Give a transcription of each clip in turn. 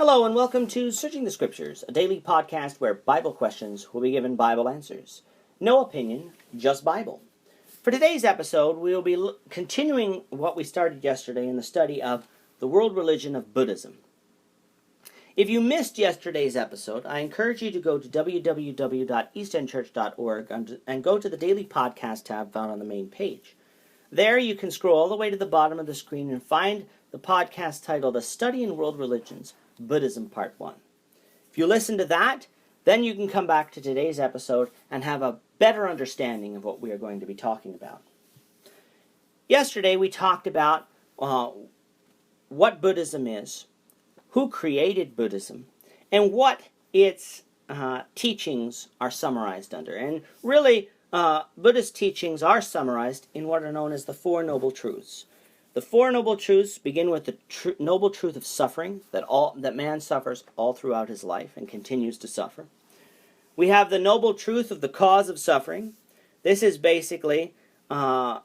Hello and welcome to Searching the Scriptures, a daily podcast where Bible questions will be given Bible answers. No opinion, just Bible. For today's episode, we will be continuing what we started yesterday in the study of the world religion of Buddhism. If you missed yesterday's episode, I encourage you to go to www.eastendchurch.org and go to the Daily Podcast tab found on the main page. There you can scroll all the way to the bottom of the screen and find the podcast titled A Study in World Religions, Buddhism Part 1. If you listen to that, then you can come back to today's episode and have a better understanding of what we are going to be talking about. Yesterday we talked about what Buddhism is, who created Buddhism, and what its teachings are summarized under. And really, Buddhist teachings are summarized in what are known as the Four Noble Truths. The Four Noble Truths begin with the noble truth of suffering, that man suffers all throughout his life and continues to suffer. We have the noble truth of the cause of suffering. This is basically the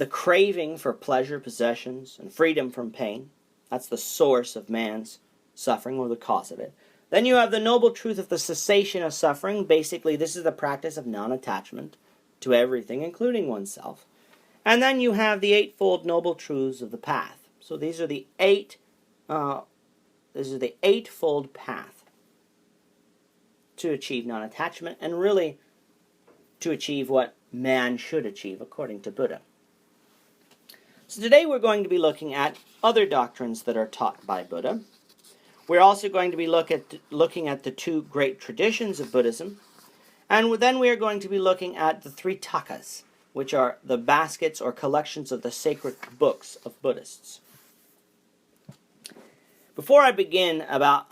craving for pleasure, possessions, and freedom from pain. That's the source of man's suffering, or the cause of it. Then you have the noble truth of the cessation of suffering. Basically, this is the practice of non-attachment to everything, including oneself. And then you have the eightfold noble truths of the path. So these are the eightfold path to achieve non-attachment, and really to achieve what man should achieve according to Buddha. So today we're going to be looking at other doctrines that are taught by Buddha. We're also going to be looking at the two great traditions of Buddhism. And then we are going to be looking at the three takas, which are the baskets or collections of the sacred books of Buddhists. Before I begin about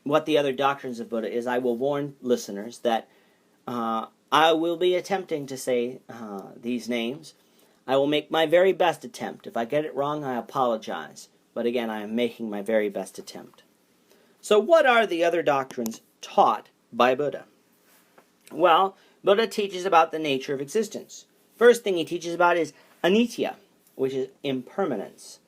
what the other doctrines of Buddha is, I will warn listeners that I will be attempting to say these names. I will make my very best attempt. If I get it wrong, I apologize. But again, I am making my very best attempt. So what are the other doctrines taught by Buddha? Well, Buddha teaches about the nature of existence. First thing he teaches about is anicca, which is impermanence.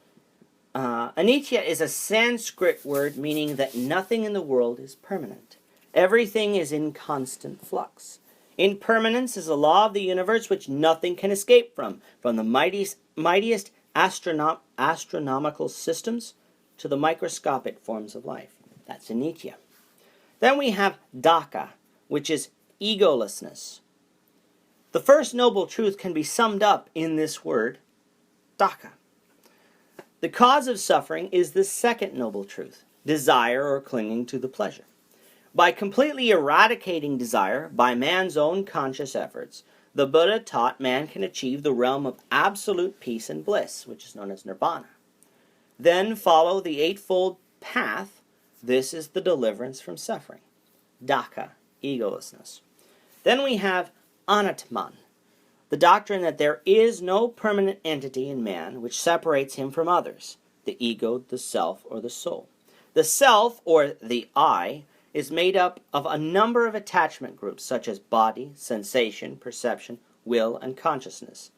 Anicca is a Sanskrit word meaning that nothing in the world is permanent. Everything is in constant flux. Impermanence is a law of the universe which nothing can escape from the mightiest astronomical systems to the microscopic forms of life. That's anicca. Then we have dukkha, which is egolessness. The first noble truth can be summed up in this word, dukkha. The cause of suffering is the second noble truth, desire or clinging to the pleasure. By completely eradicating desire by man's own conscious efforts, the Buddha taught man can achieve the realm of absolute peace and bliss, which is known as Nirvana. Then follow the eightfold path. This is the deliverance from suffering. Dukkha, egolessness. Then we have anatman, the doctrine that there is no permanent entity in man which separates him from others, the ego, the self, or the soul. The self, or the I, is made up of a number of attachment groups such as body, sensation, perception, will, and consciousness.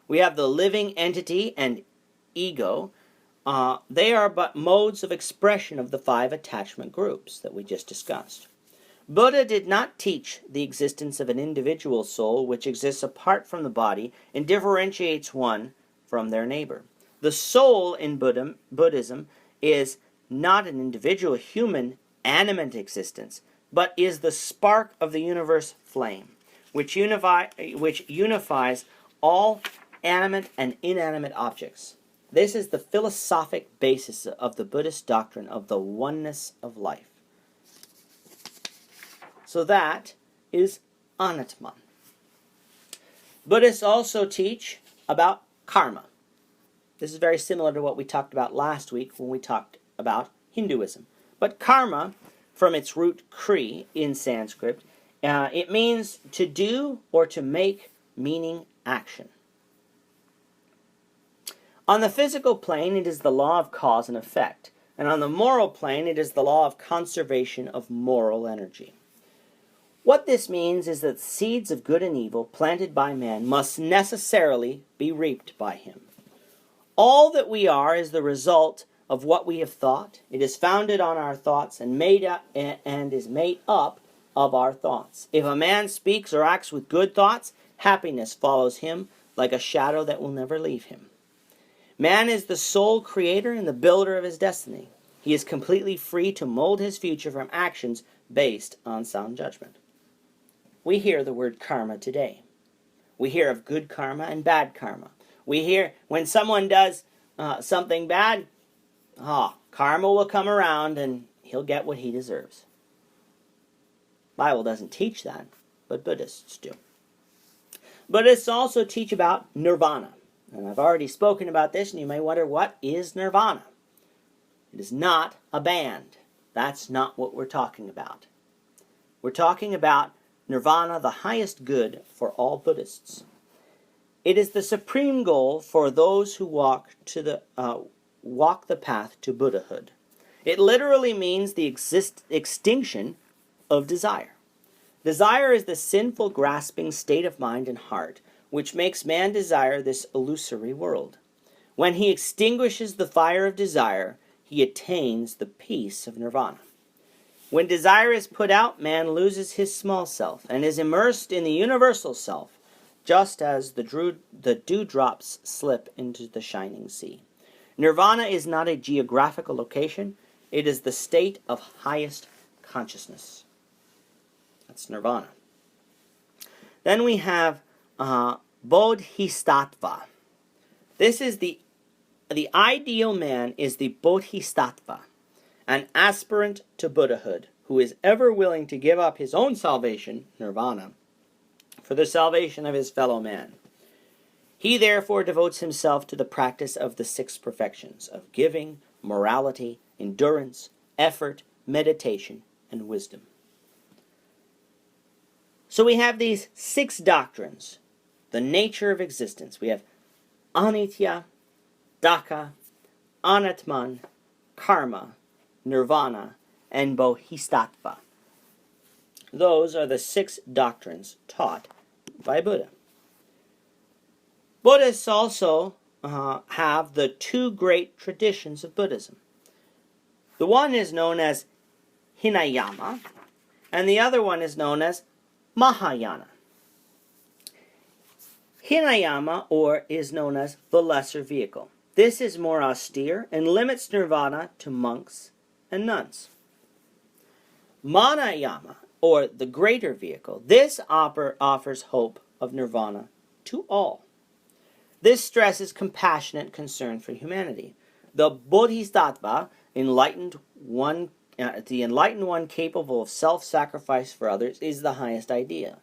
We have the living entity and ego. They are but modes of expression of the five attachment groups that we just discussed. Buddha did not teach the existence of an individual soul which exists apart from the body and differentiates one from their neighbor. The soul in Buddhism is not an individual human animate existence, but is the spark of the universe flame, which unifies all animate and inanimate objects. This is the philosophic basis of the Buddhist doctrine of the oneness of life. So that is anatman. Buddhists also teach about karma. This is very similar to what we talked about last week when we talked about Hinduism. But karma, from its root kri in Sanskrit, it means to do or to make, meaning action. On the physical plane, it is the law of cause and effect. And on the moral plane, it is the law of conservation of moral energy. What this means is that seeds of good and evil planted by man must necessarily be reaped by him. All that we are is the result of what we have thought. It is founded on our thoughts and is made up of our thoughts. If a man speaks or acts with good thoughts, happiness follows him like a shadow that will never leave him. Man is the sole creator and the builder of his destiny. He is completely free to mold his future from actions based on sound judgment. We hear the word karma today. We hear of good karma and bad karma. We hear when someone does something bad, karma will come around and he'll get what he deserves. Bible doesn't teach that, but Buddhists do. Buddhists also teach about nirvana. And I've already spoken about this, and you may wonder, what is nirvana? It is not a band. That's not what we're talking about. We're talking about nirvana, the highest good for all Buddhists. It is the supreme goal for those who walk the path to Buddhahood. It literally means the extinction of desire. Desire is the sinful, grasping state of mind and heart which makes man desire this illusory world. When he extinguishes the fire of desire, he attains the peace of nirvana. When desire is put out, man loses his small self and is immersed in the universal self, just as the dewdrops slip into the shining sea. Nirvana is not a geographical location. It is the state of highest consciousness. That's nirvana. Then we have Bodhisattva. This is the ideal man is the Bodhisattva, an aspirant to Buddhahood, who is ever willing to give up his own salvation, nirvana, for the salvation of his fellow man. He therefore devotes himself to the practice of the 6 perfections of giving, morality, endurance, effort, meditation, and wisdom. So we have these 6 doctrines, the nature of existence. We have Anitya, Dukkha, Anatman, Karma, Nirvana, and Bodhisattva. Those are the 6 doctrines taught by Buddha. Buddhists also have the 2 great traditions of Buddhism. The one is known as Hinayana, and the other one is known as Mahayana. Hinayana, is known as the lesser vehicle. This is more austere and limits nirvana to monks and nuns. Manayama, or the greater vehicle, this offers hope of nirvana to all. This stresses compassionate concern for humanity. The Bodhisattva, the enlightened one capable of self-sacrifice for others, is the highest ideal.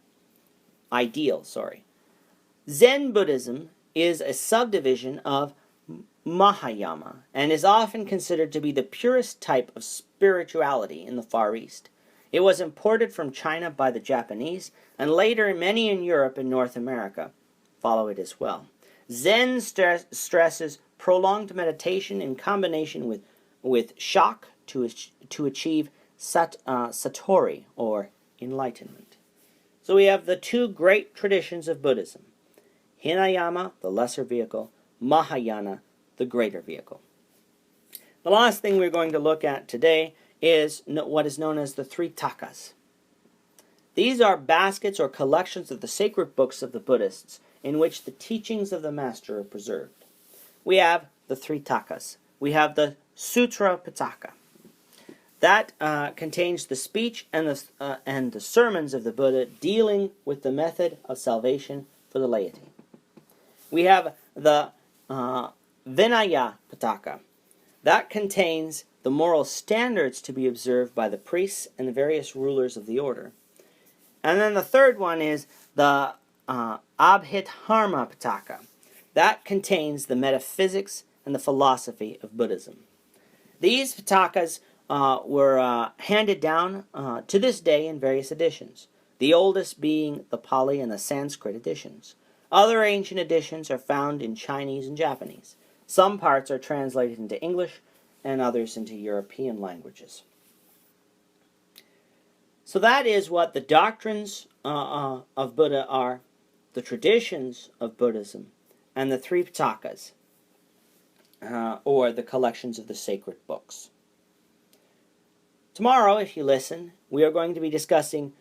Zen Buddhism is a subdivision of Mahayana and is often considered to be the purest type of spirituality in the Far East. It was imported from China by the Japanese, and later many in Europe and North America follow it as well. Zen stresses prolonged meditation in combination with shock to achieve satori, or enlightenment. So we have the 2 great traditions of Buddhism. Hinayana, the lesser vehicle, Mahayana, the greater vehicle. The last thing we're going to look at today is what is known as the 3 takas. These are baskets or collections of the sacred books of the Buddhists in which the teachings of the Master are preserved. We have the 3 takas. We have the Sutra Pitaka. That contains the speech and the sermons of the Buddha dealing with the method of salvation for the laity. We have the Vinaya Pitaka. That contains the moral standards to be observed by the priests and the various rulers of the order. And then the third one is the Abhidharma Pitaka. That contains the metaphysics and the philosophy of Buddhism. These Pitakas were handed down to this day in various editions, the oldest being the Pali and the Sanskrit editions. Other ancient editions are found in Chinese and Japanese. Some parts are translated into English and others into European languages. So that is what the doctrines of Buddha are, the traditions of Buddhism, and the 3 Pitakas. or the collections of the sacred books. Tomorrow, if you listen, we are going to be discussing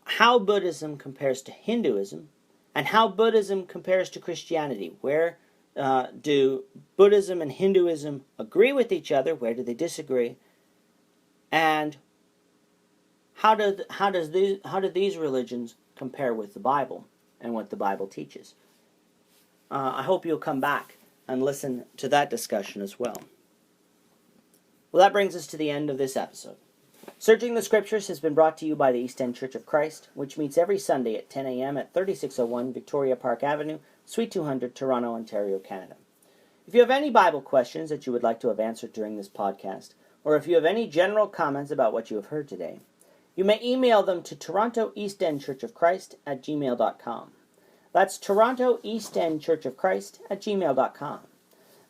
how Buddhism compares to Hinduism and how Buddhism compares to Christianity. Where do Buddhism and Hinduism agree with each other? Where do they disagree? And how do these religions compare with the Bible and what the Bible teaches? I hope you'll come back and listen to that discussion as well. Well, that brings us to the end of this episode. Searching the Scriptures has been brought to you by the East End Church of Christ, which meets every Sunday at 10 a.m. at 3601 Victoria Park Avenue, Suite 200, Toronto, Ontario, Canada. If you have any Bible questions that you would like to have answered during this podcast, or if you have any general comments about what you have heard today, you may email them to torontoeastendchurchofchrist@gmail.com. That's torontoeastendchurchofchrist@gmail.com.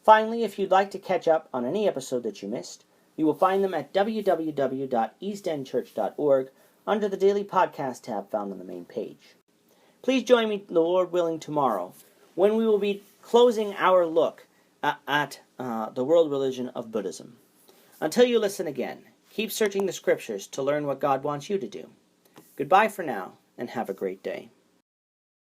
Finally, if you'd like to catch up on any episode that you missed, you will find them at www.eastendchurch.org under the Daily Podcast tab found on the main page. Please join me, the Lord willing, tomorrow when we will be closing our look at the world religion of Buddhism. Until you listen again, keep searching the Scriptures to learn what God wants you to do. Goodbye for now, and have a great day.